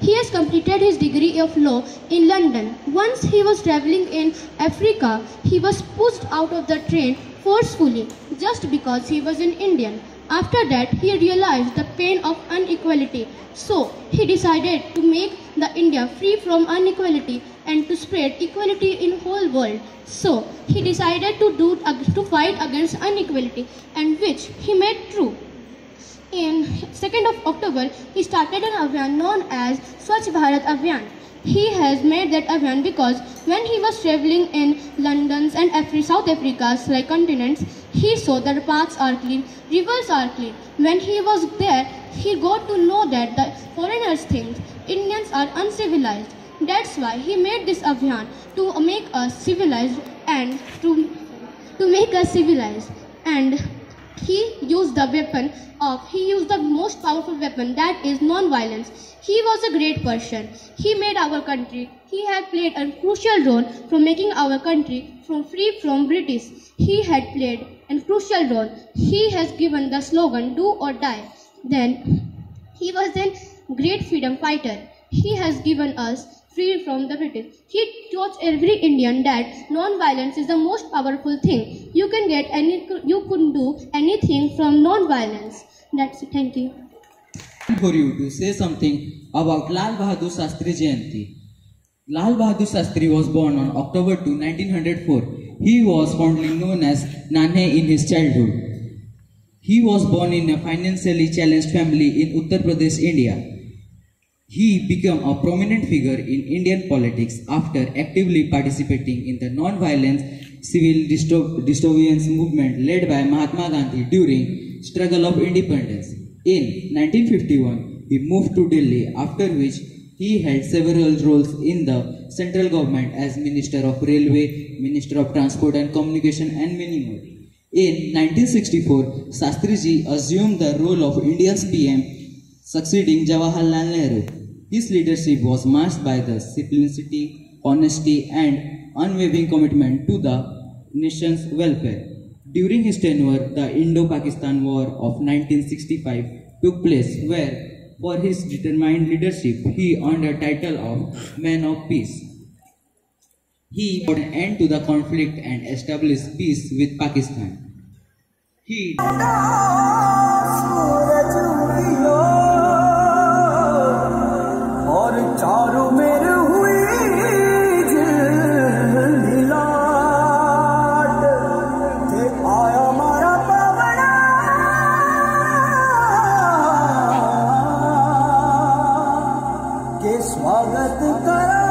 He has completed his degree of law in London. Once he was traveling in Africa, he was pushed out of the train forcefully just because he was an Indian. After that, he realized the pain of inequality. So, he decided to make the India free from inequality and to spread equality in whole world. So, he decided to fight against inequality, and which he made true. In 2nd of October, he started an Abhiyan known as Swachh Bharat Abhiyan. He has made that Abhiyan because when he was traveling in London's and South Africa's like continents, he saw that the paths are clean, rivers are clean. When he was there, he got to know that the foreigners think Indians are uncivilized. That's why he made this Abhiyan to make us civilized and to make us civilized. And he used the most powerful weapon, that is non-violence. He was a great person. He made our country. He had played a crucial role from making our country free from British. He had played a crucial role. He has given the slogan "Do or Die." Then he was a great freedom fighter. He has given us free from the British. He taught every Indian that non-violence is the most powerful thing. You can do anything from non-violence. That's it. Thank you. For you to say something about Lal Bahadur Shastri Jayanti. Lal Bahadur Shastri was born on October 2, 1904. He was fondly known as Nanhe in his childhood. He was born in a financially challenged family in Uttar Pradesh, India. He became a prominent figure in Indian politics after actively participating in the non-violent civil disobedience movement led by Mahatma Gandhi during struggle of independence. In 1951, he moved to Delhi, after which he held several roles in the central government as Minister of Railway, Minister of Transport and Communication and many more. In 1964, Shastriji assumed the role of India's PM, succeeding Jawaharlal Nehru. His leadership was marked by the simplicity, honesty and unwavering commitment to the nation's welfare. During his tenure, the Indo-Pakistan War of 1965 took place, where, for his determined leadership, he earned a title of Man of Peace. He put an end to the conflict and established peace with Pakistan. He स्वागत कर